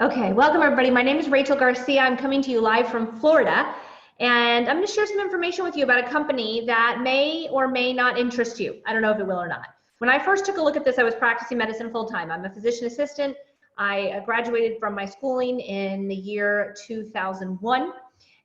Okay, welcome everybody. My name is Rachel Garcia. I'm coming to you live from Florida, and I'm going to share some information with you about a company that may or may not interest you. I don't know if it will or not. When I first took a look at this, I was practicing medicine full-time. I'm a physician assistant. I graduated from my schooling in the year 2001.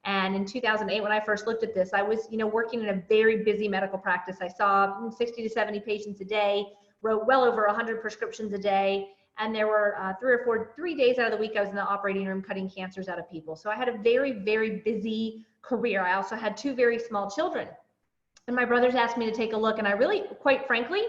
And in 2008, when I first looked at this, I was, working in a very busy medical practice. I saw 60 to 70 patients a day, wrote well over 100 prescriptions a day. And there were 3 days out of the week I was in the operating room cutting cancers out of people. So I had a very, very busy career. I also had two very small children. And my brothers asked me to take a look. And I really, quite frankly,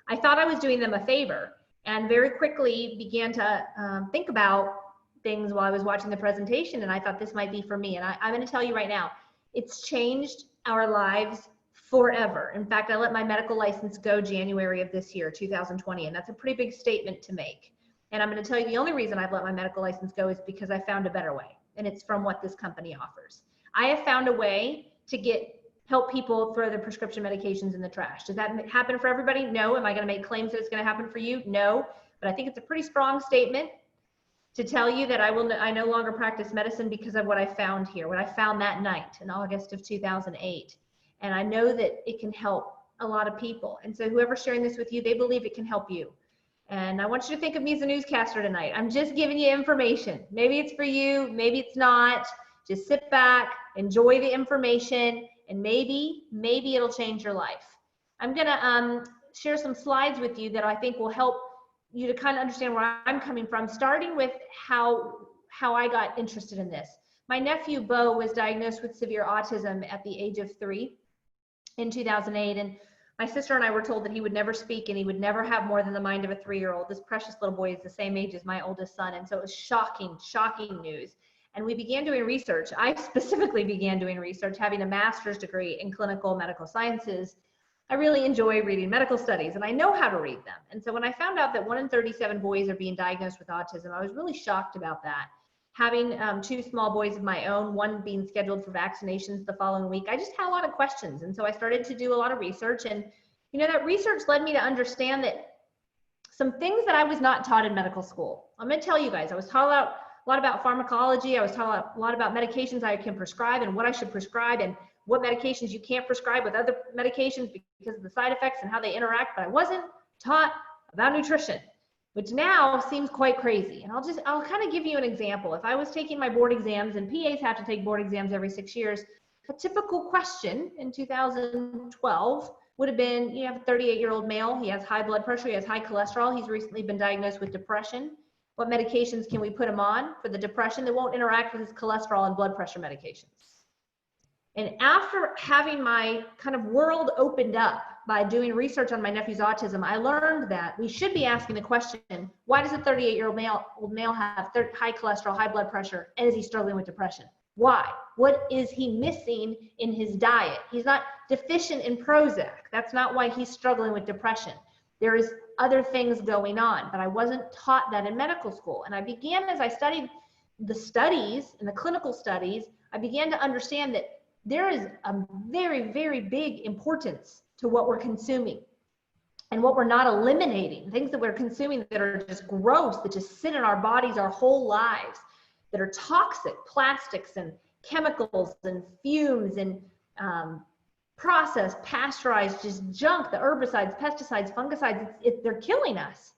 I thought I was doing them a favor, and very quickly began to think about things while I was watching the presentation. And I thought this might be for me. And I'm going to tell you right now, it's changed our lives forever. In fact, I let my medical license go January of this year, 2020. And that's a pretty big statement to make. And I'm going to tell you the only reason I've let my medical license go is because I found a better way. And it's from what this company offers. I have found a way to help people throw their prescription medications in the trash. Does that happen for everybody? No. Am I going to make claims that it's going to happen for you? No. But I think it's a pretty strong statement to tell you that I no longer practice medicine because of what I found here, what I found that night in August of 2008. And I know that it can help a lot of people. And so whoever's sharing this with you, they believe it can help you. And I want you to think of me as a newscaster tonight. I'm just giving you information. Maybe it's for you, maybe it's not. Just sit back, enjoy the information, and maybe it'll change your life. I'm gonna share some slides with you that I think will help you to kind of understand where I'm coming from, starting with how I got interested in this. My nephew, Bo, was diagnosed with severe autism at the age of 3 in 2008. And my sister and I were told that he would never speak and he would never have more than the mind of a 3-year-old. This precious little boy is the same age as my oldest son. And so it was shocking news. And we began doing research. I specifically began doing research, having a master's degree in clinical medical sciences. I really enjoy reading medical studies and I know how to read them. And so when I found out that 1 in 37 boys are being diagnosed with autism, I was really shocked about that. Having 2 small boys of my own, one being scheduled for vaccinations the following week, I just had a lot of questions. And so I started to do a lot of research, and that research led me to understand that some things that I was not taught in medical school. I'm going to tell you guys, I was taught a lot about pharmacology. I was taught a lot about medications I can prescribe and what I should prescribe and what medications you can't prescribe with other medications because of the side effects and how they interact, but I wasn't taught about nutrition, which now seems quite crazy. And I'll kind of give you an example. If I was taking my board exams, and PAs have to take board exams every 6 years, a typical question in 2012 would have been, you have a 38-year-old male, he has high blood pressure, he has high cholesterol, he's recently been diagnosed with depression. What medications can we put him on for the depression that won't interact with his cholesterol and blood pressure medications? And after having my kind of world opened up by doing research on my nephew's autism, I learned that we should be asking the question, why does a 38-year-old male have high cholesterol, high blood pressure, and is he struggling with depression? Why? What is he missing in his diet? He's not deficient in Prozac. That's not why he's struggling with depression. There is other things going on, but I wasn't taught that in medical school. And I began, as I studied the studies and the clinical studies, I began to understand that there is a very, very big importance to what we're consuming and what we're not eliminating, things that we're consuming that are just gross, that just sit in our bodies our whole lives, that are toxic, plastics and chemicals and fumes and processed, pasteurized, just junk, the herbicides, pesticides, fungicides, they're killing us.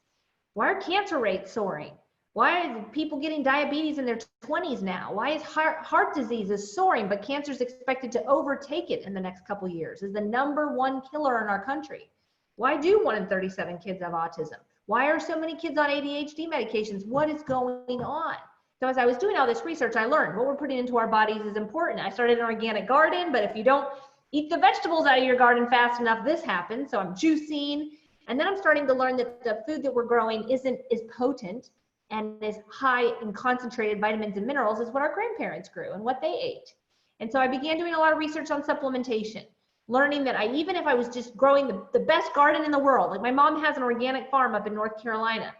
Why are cancer rates soaring? Why are people getting diabetes in their 20s now? Why is heart disease is soaring, but cancer is expected to overtake it in the next couple of years? Is the #1 killer in our country. Why do 1 in 37 kids have autism? Why are so many kids on ADHD medications? What is going on? So as I was doing all this research, I learned what we're putting into our bodies is important. I started an organic garden, but if you don't eat the vegetables out of your garden fast enough, this happens. So I'm juicing. And then I'm starting to learn that the food that we're growing is potent and is high in concentrated vitamins and minerals is what our grandparents grew and what they ate. And so I began doing a lot of research on supplementation, learning that even if I was just growing the best garden in the world, like my mom has an organic farm up in North Carolina,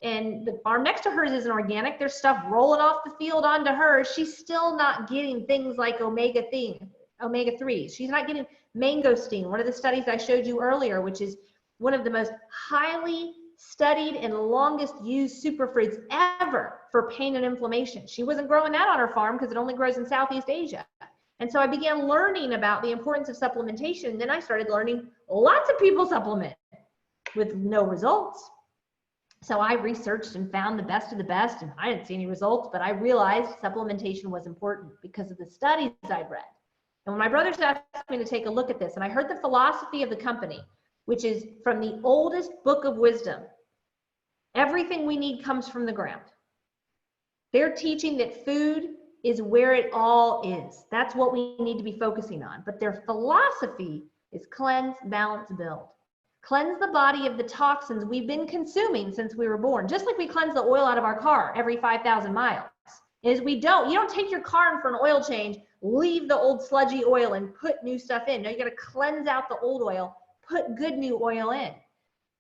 and the farm next to hers isn't organic, there's stuff rolling off the field onto hers, she's still not getting things like omega-3s. She's not getting mangosteen, one of the studies I showed you earlier, which is one of the most highly studied and longest used superfruits ever for pain and inflammation. She wasn't growing that on her farm because it only grows in Southeast Asia. And so I began learning about the importance of supplementation. Then I started learning lots of people supplement with no results. So I researched and found the best of the best, and I didn't see any results, but I realized supplementation was important because of the studies I'd read. And when my brothers asked me to take a look at this, and I heard the philosophy of the company, which is from the oldest book of wisdom, everything we need comes from the ground. They're teaching that food is where it all is. That's what we need to be focusing on. But their philosophy is cleanse, balance, build. Cleanse the body of the toxins we've been consuming since we were born, just like we cleanse the oil out of our car every 5,000 miles. You don't take your car in for an oil change, leave the old sludgy oil and put new stuff in. No, you got to cleanse out the old oil, put good new oil in.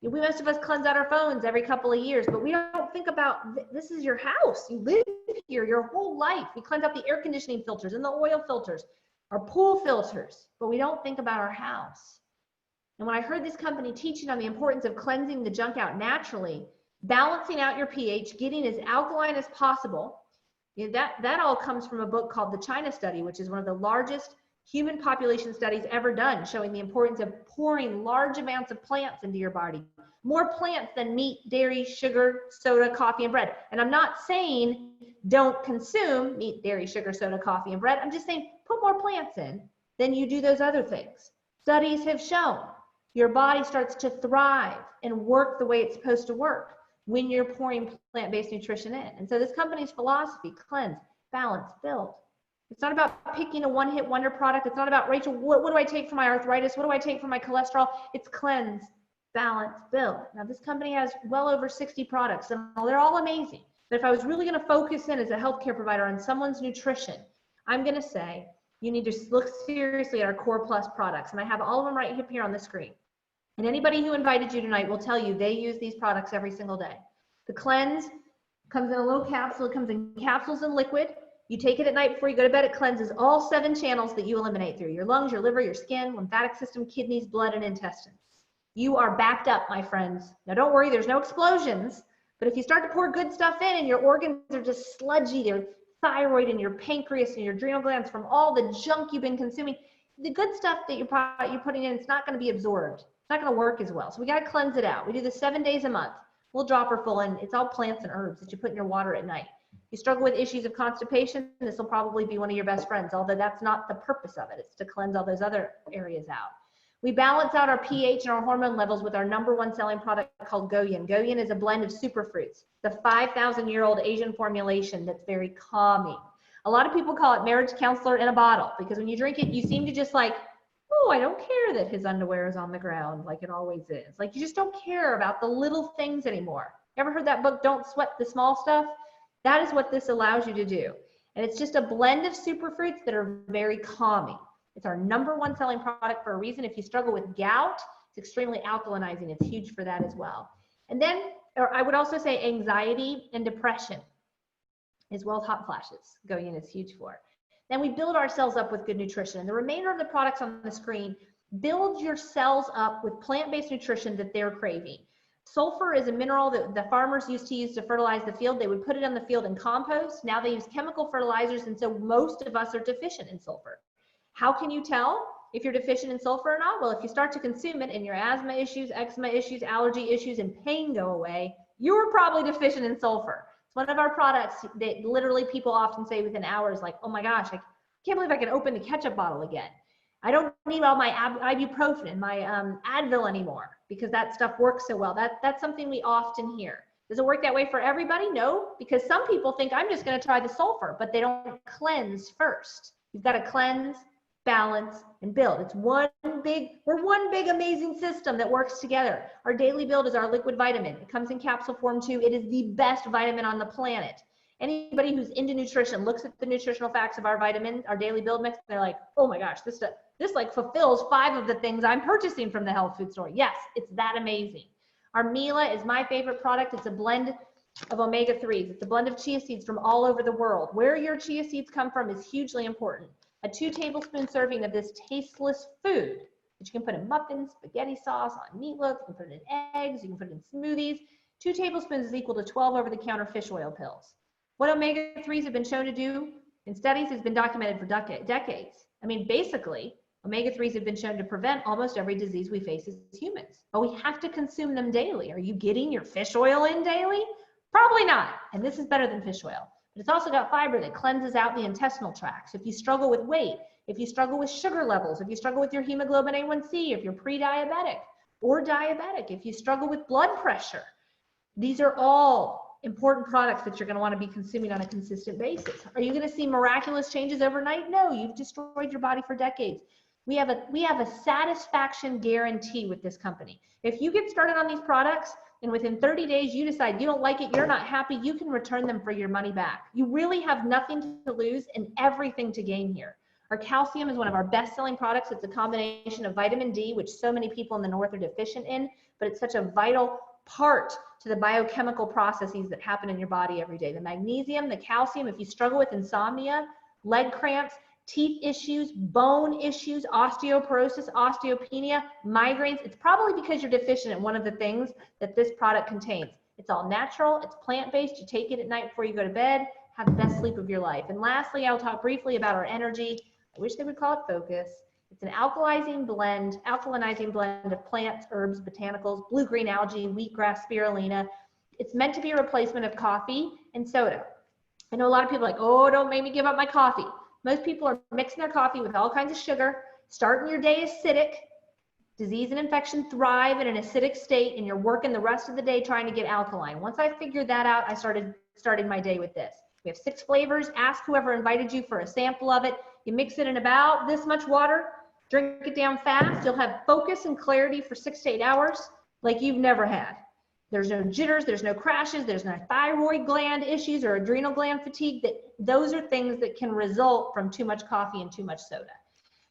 Most of us cleanse out our phones every couple of years, but we don't think about, this is your house. You live here your whole life. We cleanse out the air conditioning filters and the oil filters, our pool filters, but we don't think about our house. And when I heard this company teaching on the importance of cleansing the junk out naturally, balancing out your pH, getting as alkaline as possible, that all comes from a book called The China Study, which is one of the largest human population studies ever done, showing the importance of pouring large amounts of plants into your body. More plants than meat, dairy, sugar, soda, coffee, and bread. And I'm not saying don't consume meat, dairy, sugar, soda, coffee, and bread. I'm just saying put more plants in than you do those other things. Studies have shown your body starts to thrive and work the way it's supposed to work when you're pouring plant-based nutrition in. And so this company's philosophy, cleanse, balance, build. It's not about picking a one-hit wonder product. It's not about, Rachel, what do I take for my arthritis? What do I take for my cholesterol? It's cleanse, balance, build. Now this company has well over 60 products and they're all amazing. But if I was really gonna focus in as a healthcare provider on someone's nutrition, I'm gonna say you need to look seriously at our Core Plus products. And I have all of them right here on the screen. And anybody who invited you tonight will tell you they use these products every single day. The cleanse comes in a little capsule. It comes in capsules and liquid. You take it at night before you go to bed. It cleanses all 7 channels that you eliminate through your lungs, your liver, your skin, lymphatic system, kidneys, blood, and intestines. You are backed up, my friends. Now don't worry, there's no explosions. But if you start to pour good stuff in and your organs are just sludgy, your thyroid and your pancreas and your adrenal glands from all the junk you've been consuming, the good stuff that you're putting in, it's not going to be absorbed. It's not going to work as well. So we got to cleanse it out. We do this 7 days a month. We'll drop her full in. It's all plants and herbs that you put in your water at night. You struggle with issues of constipation, this will probably be one of your best friends, although that's not the purpose of it. It's to cleanse all those other areas out. We balance out our pH and our hormone levels with our #1 selling product called Goyin. Goyin is a blend of superfruits, the 5,000-year-old Asian formulation that's very calming. A lot of people call it marriage counselor in a bottle because when you drink it, you seem to just like, oh, I don't care that his underwear is on the ground like it always is. Like you just don't care about the little things anymore. Ever heard that book, Don't Sweat the Small Stuff? That is what this allows you to do. And it's just a blend of superfruits that are very calming. It's our #1 selling product for a reason. If you struggle with gout, it's extremely alkalinizing. It's huge for that as well. And then, or I would also say anxiety and depression, as well as hot flashes. Goyin is huge for. Then we build ourselves up with good nutrition. And the remainder of the products on the screen build your cells up with plant-based nutrition that they're craving. Sulfur is a mineral that the farmers used to use to fertilize the field. They would put it on the field in compost. Now they use chemical fertilizers, and so most of us are deficient in sulfur. How can you tell if you're deficient in sulfur or not? Well, if you start to consume it and your asthma issues, eczema issues, allergy issues, and pain go away, you're probably deficient in sulfur. It's one of our products that literally people often say within hours, like, oh my gosh, I can't believe I can open the ketchup bottle again. I don't need all my ibuprofen and my Advil anymore because that stuff works so well. That's something we often hear. Does it work that way for everybody? No, because some people think I'm just going to try the sulfur, but they don't cleanse first. You've got to cleanse, balance, and build. It's we're one big amazing system that works together. Our daily build is our liquid vitamin. It comes in capsule form too. It is the best vitamin on the planet. Anybody who's into nutrition looks at the nutritional facts of our vitamins, our daily build mix, and they're like, oh my gosh, this like fulfills 5 of the things I'm purchasing from the health food store. Yes, it's that amazing. Our Mila is my favorite product. It's a blend of omega-3s. It's a blend of chia seeds from all over the world. Where your chia seeds come from is hugely important. A 2 tablespoon serving of this tasteless food that you can put in muffins, spaghetti sauce, on meatloaf, you can put it in eggs, you can put it in smoothies. 2 tablespoons is equal to 12 over-the-counter fish oil pills. What omega-3s have been shown to do in studies has been documented for decades. I mean, basically, omega-3s have been shown to prevent almost every disease we face as humans, but we have to consume them daily. Are you getting your fish oil in daily? Probably not, and this is better than fish oil. But it's also got fiber that cleanses out the intestinal tracts. If you struggle with weight, if you struggle with sugar levels, if you struggle with your hemoglobin A1C, if you're pre-diabetic or diabetic, if you struggle with blood pressure, these are all important products that you're going to want to be consuming on a consistent basis. Are you going to see miraculous changes overnight? No, you've destroyed your body for decades. We have a satisfaction guarantee with this company. If you get started on these products and within 30 days you decide you don't like it, you're not happy, you can return them for your money back. You really have nothing to lose and everything to gain here. Our calcium is one of our best-selling products. It's a combination of vitamin D, which so many people in the North are deficient in, but it's such a vital part to the biochemical processes that happen in your body every day. The magnesium, the calcium, if you struggle with insomnia, leg cramps, teeth issues, bone issues, osteoporosis, osteopenia, migraines, it's probably because you're deficient in one of the things that this product contains. It's all natural, it's plant-based, you take it at night before you go to bed, have the best sleep of your life. And lastly, I'll talk briefly about our energy. I wish they would call it Focus. It's an alkalizing blend of plants, herbs, botanicals, blue-green algae, wheatgrass, spirulina. It's meant to be a replacement of coffee and soda. I know a lot of people are like, oh, don't make me give up my coffee. Most people are mixing their coffee with all kinds of sugar, starting your day acidic. Disease and infection thrive in an acidic state, and you're working the rest of the day trying to get alkaline. Once I figured that out, I started my day with this. We have 6 flavors. Ask whoever invited you for a sample of it. You mix it in about this much water, drink it down fast. You'll have focus and clarity for 6 to 8 hours like you've never had. There's no jitters, there's no crashes, there's no thyroid gland issues or adrenal gland fatigue. Those are things that can result from too much coffee and too much soda.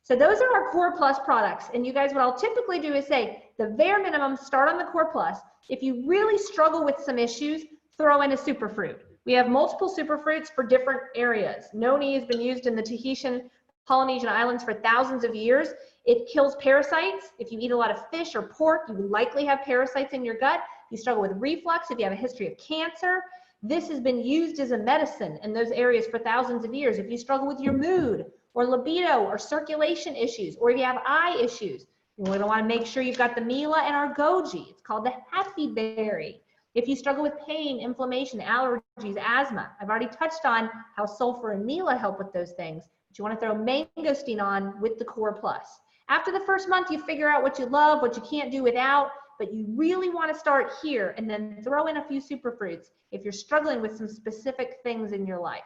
So those are our Core Plus products. And you guys, what I'll typically do is say, the bare minimum, start on the Core Plus. If you really struggle with some issues, throw in a superfruit. We have multiple superfruits for different areas. Noni has been used in the Tahitian, Polynesian islands for thousands of years. It kills parasites. If you eat a lot of fish or pork, you likely have parasites in your gut. If you struggle with reflux, if you have a history of cancer, this has been used as a medicine in those areas for thousands of years. If you struggle with your mood or libido or circulation issues, or if you have eye issues, you're going to want to make sure you've got the Mila and our Goji. It's called the Happy Berry. If you struggle with pain, inflammation, allergies, asthma, I've already touched on how sulfur and Mila help with those things, but you want to throw mangosteen on with the Core Plus. After the first month, you figure out what you love, what you can't do without, but you really want to start here and then throw in a few superfruits if you're struggling with some specific things in your life.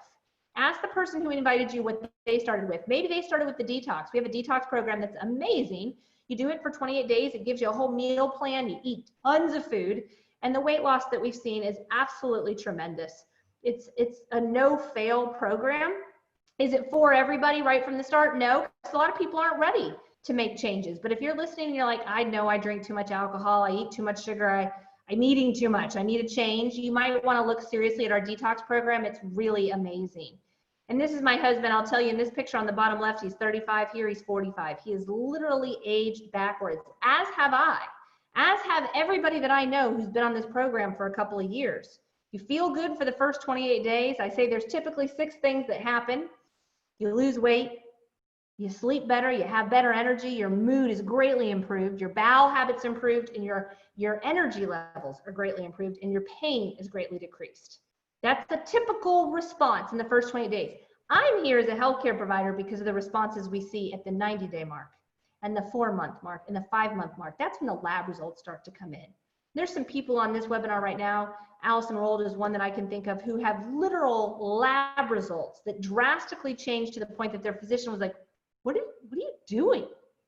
Ask the person who invited you what they started with. Maybe they started with the detox. We have a detox program that's amazing. You do it for 28 days. It gives you a whole meal plan. You eat tons of food. And the weight loss that we've seen is absolutely tremendous. It's a no-fail program. Is it for everybody right from the start? No, because a lot of people aren't ready to make changes. But if you're listening and you're like, I know I drink too much alcohol, I eat too much sugar, I'm eating too much, I need a change, you might want to look seriously at our detox program. It's really amazing. And this is my husband. I'll tell you, in this picture on the bottom left, he's 35. Here he's 45. He is literally aged backwards, as have I, as have everybody that I know who's been on this program for a couple of years. You feel good for the first 28 days. I say there's typically 6 things that happen. You lose weight, you sleep better, you have better energy, your mood is greatly improved, your bowel habits improved, and your energy levels are greatly improved, and your pain is greatly decreased. That's a typical response in the first 20 days. I'm here as a healthcare provider because of the responses we see at the 90-day mark and the 4-month mark and the 5-month mark. That's when the lab results start to come in. There's some people on this webinar right now, Allison Rold is one that I can think of, who have literal lab results that drastically changed to the point that their physician was like, what are you doing?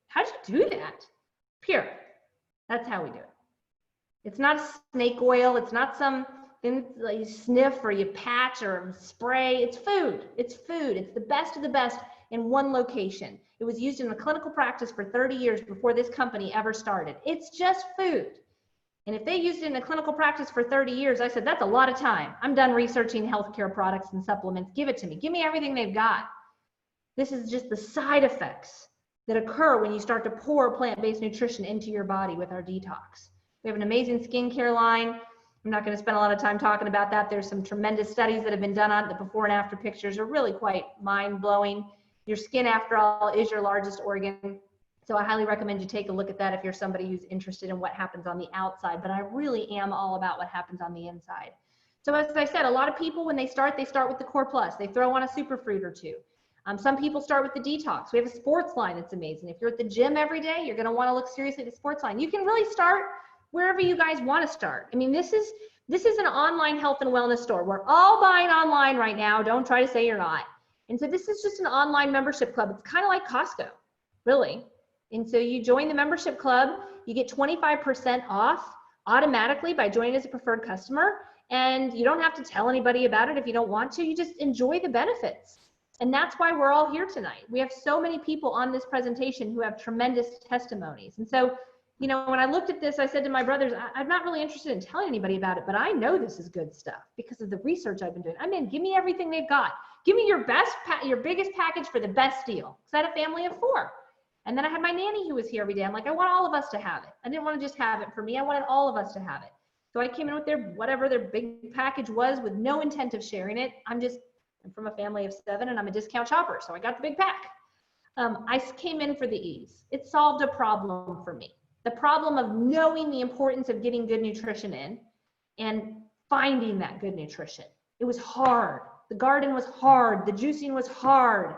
How'd you do that? Pure. That's how we do it. It's not snake oil. It's not some thing that you sniff or you patch or spray. It's food. It's food. It's the best of the best in one location. It was used in the clinical practice for 30 years before this company ever started. It's just food. And if they used it in the clinical practice for 30 years, I said, that's a lot of time. I'm done researching healthcare products and supplements. Give it to me. Give me everything they've got. This is just the side effects that occur when you start to pour plant-based nutrition into your body with our detox. We have an amazing skincare line. I'm not going to spend a lot of time talking about that. There's some tremendous studies that have been done on it. The before and after pictures are really quite mind-blowing. Your skin, after all, is your largest organ. So I highly recommend you take a look at that if you're somebody who's interested in what happens on the outside. But I really am all about what happens on the inside. So as I said, a lot of people, when they start with the Core Plus. They throw on a superfruit or two. Some people start with the detox. We have a sports line that's amazing. If you're at the gym every day, you're going to want to look seriously at the sports line. You can really start wherever you guys want to start. I mean, this is an online health and wellness store. We're all buying online right now. Don't try to say you're not. And so this is just an online membership club. It's kind of like Costco, really. And so you join the membership club, you get 25% off automatically by joining as a preferred customer. And you don't have to tell anybody about it if you don't want to. You just enjoy the benefits. And that's why we're all here tonight. We have so many people on this presentation who have tremendous testimonies. And so, you know, when I looked at this, I said to my brothers, I'm not really interested in telling anybody about it, but I know this is good stuff because of the research I've been doing. I mean, give me everything they've got. Give me your biggest package for the best deal. Because I had a family of 4. And then I had my nanny who was here every day. I'm like, I want all of us to have it. I didn't want to just have it for me. I wanted all of us to have it. So I came in with whatever their big package was with no intent of sharing it. I'm from a family of 7 and I'm a discount shopper. So I got the big pack. I came in for the ease. It solved a problem for me. The problem of knowing the importance of getting good nutrition in and finding that good nutrition. It was hard. The garden was hard. The juicing was hard.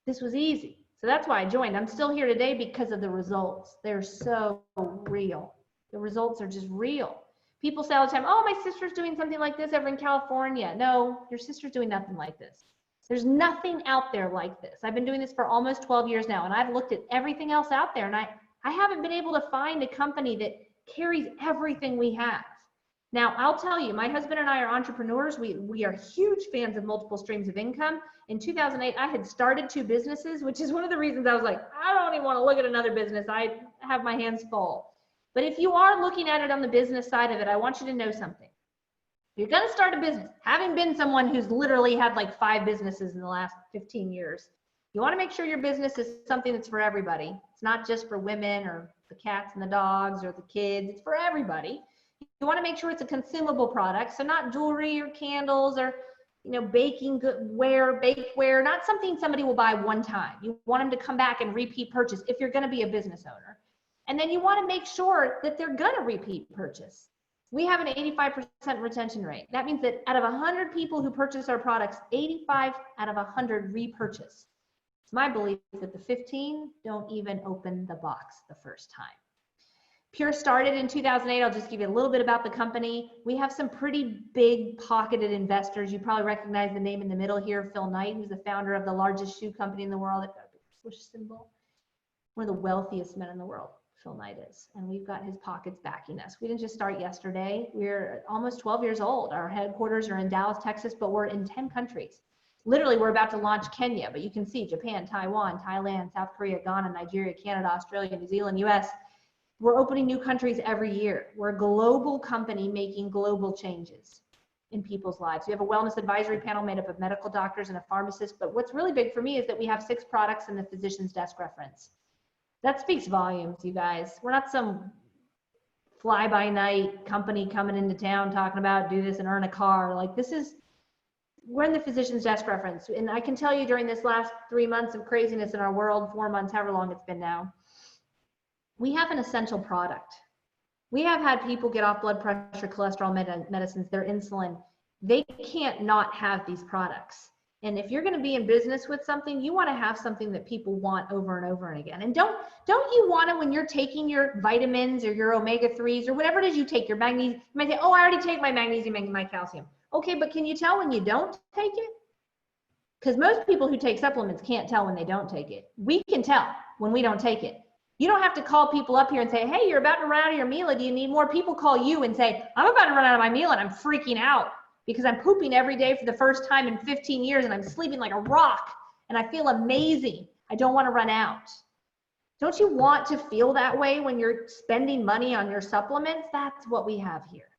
This was easy. So that's why I joined. I'm still here today because of the results. They're so real. The results are just real. People say all the time, oh, my sister's doing something like this over in California. No, your sister's doing nothing like this. There's nothing out there like this. I've been doing this for almost 12 years now, and I've looked at everything else out there, and I haven't been able to find a company that carries everything we have. Now, I'll tell you, my husband and I are entrepreneurs. We are huge fans of multiple streams of income. In 2008, I had started 2 businesses, which is one of the reasons I was like, I don't even want to look at another business. I have my hands full. But if you are looking at it on the business side of it, I want you to know something. If you're going to start a business, having been someone who's literally had like 5 businesses in the last 15 years, you want to make sure your business is something that's for everybody. It's not just for women or the cats and the dogs or the kids. It's for everybody. You want to make sure it's a consumable product. So not jewelry or candles or, you know, bakeware, not something somebody will buy one time. You want them to come back and repeat purchase if you're going to be a business owner. And then you want to make sure that they're going to repeat purchase. We have an 85% retention rate. That means that out of 100 people who purchase our products, 85 out of 100 repurchase. It's my belief that the 15 don't even open the box the first time. Pure started in 2008. I'll just give you a little bit about the company. We have some pretty big pocketed investors. You probably recognize the name in the middle here, Phil Knight, who's the founder of the largest shoe company in the world. It's got a big swoosh symbol. One of the wealthiest men in the world, Phil Knight is. And we've got his pockets backing us. We didn't just start yesterday. We're almost 12 years old. Our headquarters are in Dallas, Texas, but we're in 10 countries. Literally, we're about to launch Kenya, but you can see Japan, Taiwan, Thailand, South Korea, Ghana, Nigeria, Canada, Australia, New Zealand, US. We're opening new countries every year. We're a global company making global changes in people's lives. We have a wellness advisory panel made up of medical doctors and a pharmacist, but what's really big for me is that we have 6 products in the physician's desk reference. That speaks volumes, you guys. We're not some fly-by-night company coming into town talking about do this and earn a car. Like we're in the physician's desk reference. And I can tell you during this last 3 months of craziness in our world, 4 months, however long it's been now, we have an essential product. We have had people get off blood pressure, cholesterol medicines, their insulin. They can't not have these products. And if you're going to be in business with something, you want to have something that people want over and over and again. And don't you want to, when you're taking your vitamins or your omega-3s or whatever it is you take, your magnesium, you might say, oh, I already take my magnesium and my calcium. Okay, but can you tell when you don't take it? Because most people who take supplements can't tell when they don't take it. We can tell when we don't take it. You don't have to call people up here and say, hey, you're about to run out of your meal. Do you need more? People call you and say, I'm about to run out of my meal and I'm freaking out because I'm pooping every day for the first time in 15 years and I'm sleeping like a rock and I feel amazing. I don't want to run out. Don't you want to feel that way when you're spending money on your supplements? That's what we have here.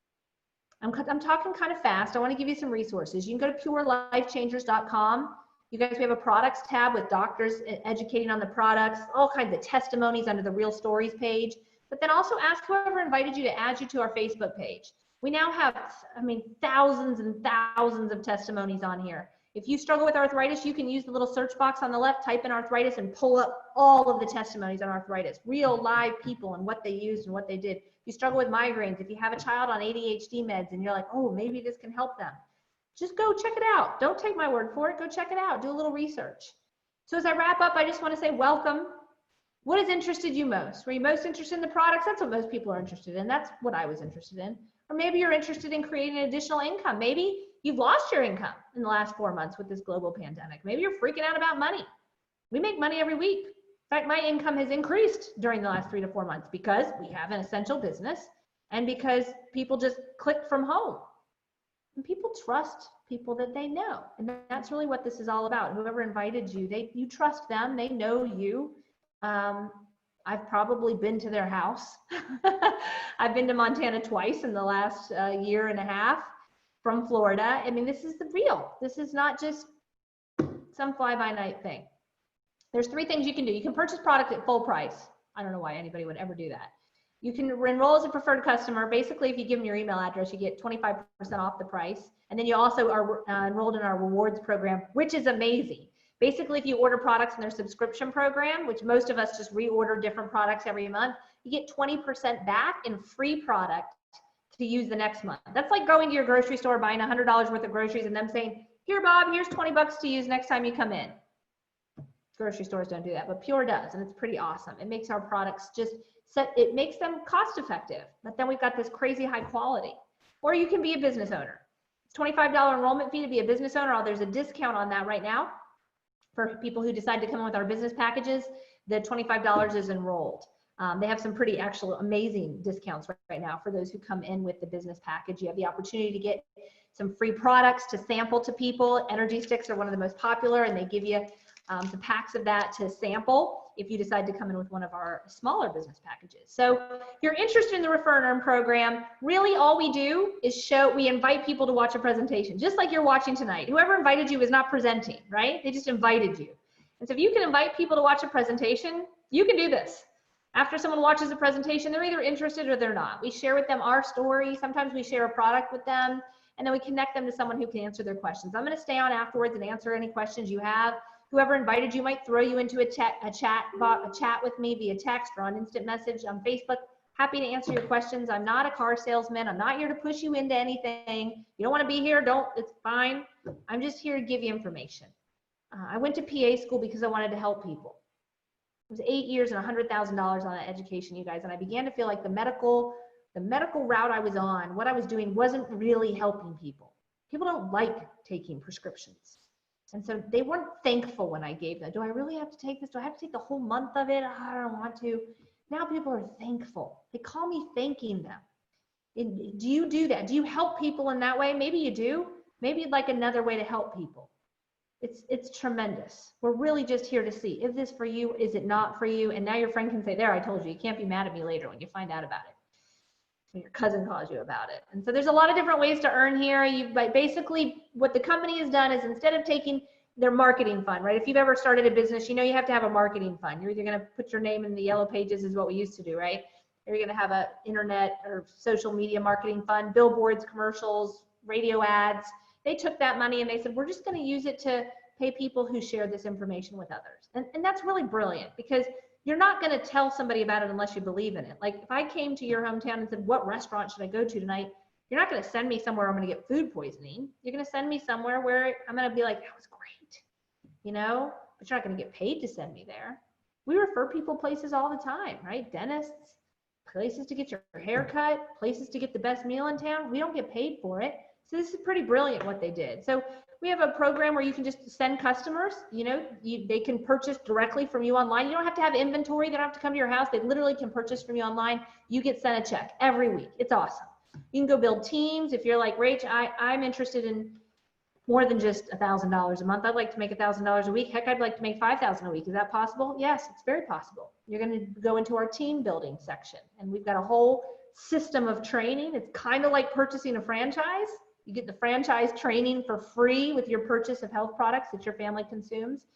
I'm talking kind of fast. I want to give you some resources. You can go to purelifechangers.com. You guys, we have a products tab with doctors educating on the products, all kinds of testimonies under the real stories page, but then also ask whoever invited you to add you to our Facebook page. We now have, I mean, thousands and thousands of testimonies on here. If you struggle with arthritis, you can use the little search box on the left, type in arthritis, and pull up all of the testimonies on arthritis, real live people and what they used and what they did. If you struggle with migraines, if you have a child on ADHD meds and you're like, oh, maybe this can help them, just go check it out. Don't take my word for it. Go check it out. Do a little research. So as I wrap up, I just want to say welcome. What has interested you most? Were you most interested in the products? That's what most people are interested in. That's what I was interested in. Or maybe you're interested in creating additional income. Maybe you've lost your income in the last 4 months with this global pandemic. Maybe you're freaking out about money. We make money every week. In fact, my income has increased during the last 3 to 4 months because we have an essential business and because people just click from home. And people trust people that they know. And that's really what this is all about. Whoever invited you, you trust them, they know you. I've probably been to their house. I've been to Montana twice in the last year and a half from Florida. I mean, this is the real. This is not just some fly-by-night thing. There's 3 things you can do. You can purchase product at full price. I don't know why anybody would ever do that. You can enroll as a preferred customer. Basically, if you give them your email address, you get 25% off the price. And then you also are enrolled in our rewards program, which is amazing. Basically, if you order products in their subscription program, which most of us just reorder different products every month, you get 20% back in free product to use the next month. That's like going to your grocery store, buying $100 worth of groceries and them saying, here, Bob, here's 20 bucks to use next time you come in. Grocery stores don't do that, but Pure does, and it's pretty awesome. It makes our products it makes them cost effective, but then we've got this crazy high quality. Or you can be a business owner. It's $25 enrollment fee to be a business owner. There's a discount on that right now. For people who decide to come in with our business packages, the $25 is enrolled. They have some pretty amazing discounts right now for those who come in with the business package. You have the opportunity to get some free products to sample to people. Energy sticks are one of the most popular, and they give you some packs of that to sample if you decide to come in with one of our smaller business packages. So if you're interested in the Refer and Earn program, really all we do is we invite people to watch a presentation, just like you're watching tonight. Whoever invited you is not presenting, right? They just invited you. And so if you can invite people to watch a presentation, you can do this. After someone watches a presentation, they're either interested or they're not. We share with them our story. Sometimes we share a product with them, and then we connect them to someone who can answer their questions. I'm going to stay on afterwards and answer any questions you have. Whoever invited you might throw you into a chat with me via text or on instant message on Facebook. Happy to answer your questions. I'm not a car salesman. I'm not here to push you into anything. You don't want to be here, it's fine. I'm just here to give you information. I went to PA school because I wanted to help people. It was 8 years and $100,000 on that education, you guys, and I began to feel like the medical route I was on, what I was doing wasn't really helping people. People don't like taking prescriptions. And so they weren't thankful when I gave them. Do I really have to take this? Do I have to take the whole month of it? I don't want to. Now people are thankful. They call me thanking them. Do you do that? Do you help people in that way? Maybe you do. Maybe you'd like another way to help people. It's tremendous. We're really just here to see, is this for you? Is it not for you? And now your friend can say, there, I told you. You can't be mad at me later when you find out about it. When your cousin calls you about it. And so there's a lot of different ways to earn here. But basically what the company has done is instead of taking their marketing fund, right? If you've ever started a business, you know you have to have a marketing fund. You're either going to put your name in the yellow pages is what we used to do, right? Or you're going to have an internet or social media marketing fund, billboards, commercials, radio ads. They took that money and they said, we're just going to use it to pay people who share this information with others. And that's really brilliant because you're not going to tell somebody about it unless you believe in it. Like if I came to your hometown and said, what restaurant should I go to tonight? You're not going to send me somewhere I'm going to get food poisoning. You're going to send me somewhere where I'm going to be like, that was great, you know, but you're not going to get paid to send me there. We refer people places all the time, right? Dentists, places to get your hair cut, places to get the best meal in town. We don't get paid for it. So this is pretty brilliant what they did. So we have a program where you can just send customers, you know, they can purchase directly from you online. You don't have to have inventory. They don't have to come to your house. They literally can purchase from you online. You get sent a check every week. It's awesome. You can go build teams. If you're like, Rach, I'm interested in more than just $1,000 a month. I'd like to make $1,000 a week. Heck, I'd like to make $5,000 a week. Is that possible? Yes, it's very possible. You're going to go into our team building section, and we've got a whole system of training. It's kind of like purchasing a franchise. You get the franchise training for free with your purchase of health products that your family consumes.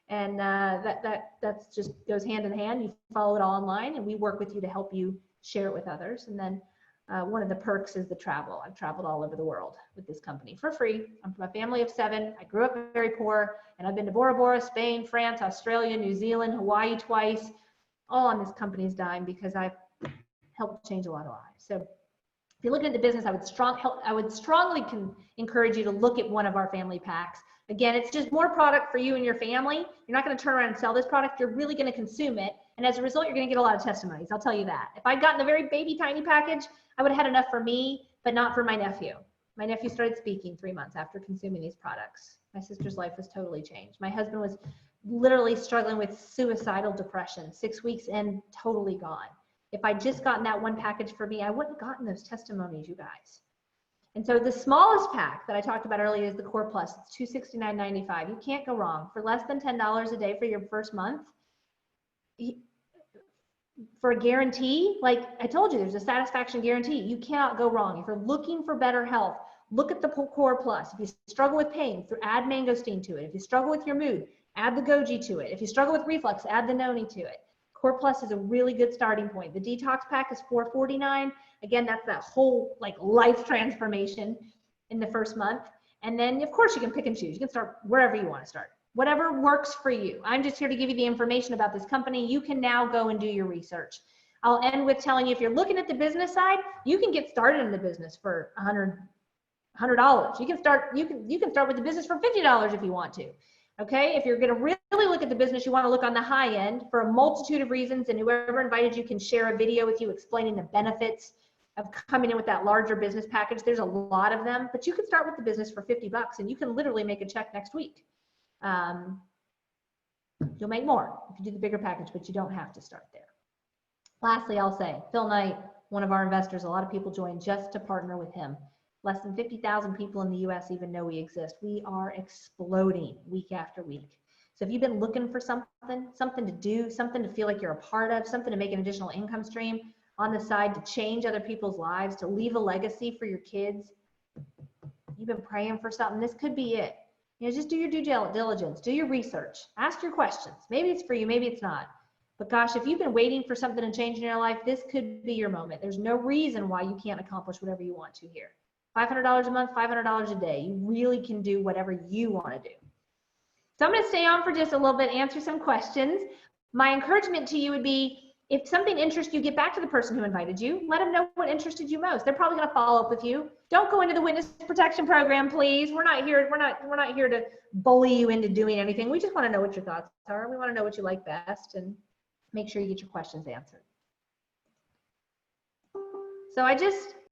And that's just goes hand in hand. You follow it all online, and we work with you to help you share it with others. And then One of the perks is the travel. I've traveled all over the world with this company for free. I'm from a family of 7. I grew up very poor, and I've been to Bora Bora, Spain, France, Australia, New Zealand, Hawaii twice, all on this company's dime because I've helped change a lot of lives. So if you're looking at the business, I would strongly encourage you to look at one of our family packs. Again, it's just more product for you and your family. You're not going to turn around and sell this product. You're really going to consume it. And as a result, you're going to get a lot of testimonies. I'll tell you that. If I'd gotten the very baby tiny package, I would have had enough for me, but not for my nephew. My nephew started speaking 3 months after consuming these products. My sister's life was totally changed. My husband was literally struggling with suicidal depression. 6 weeks in, totally gone. If I'd just gotten that one package for me, I wouldn't have gotten those testimonies, you guys. And so the smallest pack that I talked about earlier is the Core Plus. It's $269.95. You can't go wrong. For less than $10 a day for your first month, for a guarantee, like I told you, there's a satisfaction guarantee. You cannot go wrong. If you're looking for better health, look at the Core Plus. If you struggle with pain, add mangosteen to it. If you struggle with your mood, add the goji to it. If you struggle with reflux, add the noni to it. Core Plus is a really good starting point. The detox pack is $449. Again, that's that whole like life transformation in the first month. And then of course you can pick and choose. You can start wherever you want to start. Whatever works for you. I'm just here to give you the information about this company. You can now go and do your research. I'll end with telling you, if you're looking at the business side, you can get started in the business for $100. You can start with the business for $50 if you want to. Okay, if you're going to really look at the business, you want to look on the high end for a multitude of reasons, and whoever invited you can share a video with you explaining the benefits of coming in with that larger business package. There's a lot of them, but you can start with the business for $50 and you can literally make a check next week. You'll make more if you do the bigger package, but you don't have to start there. Lastly, I'll say, Phil Knight, one of our investors, a lot of people join just to partner with him. Less than 50,000 people in the US even know we exist. We are exploding week after week. So if you've been looking for something to do, something to feel like you're a part of, something to make an additional income stream on the side, to change other people's lives, to leave a legacy for your kids, you've been praying for something, this could be it. You know, just do your due diligence, do your research, ask your questions. Maybe it's for you, maybe it's not. But gosh, if you've been waiting for something to change in your life, this could be your moment. There's no reason why you can't accomplish whatever you want to here. $500 a month, $500 a day. You really can do whatever you want to do. So I'm going to stay on for just a little bit, answer some questions. My encouragement to you would be, if something interests you, get back to the person who invited you. Let them know what interested you most. They're probably going to follow up with you. Don't go into the witness protection program, please. We're not here to bully you into doing anything. We just want to know what your thoughts are. We want to know what you like best and make sure you get your questions answered. So I just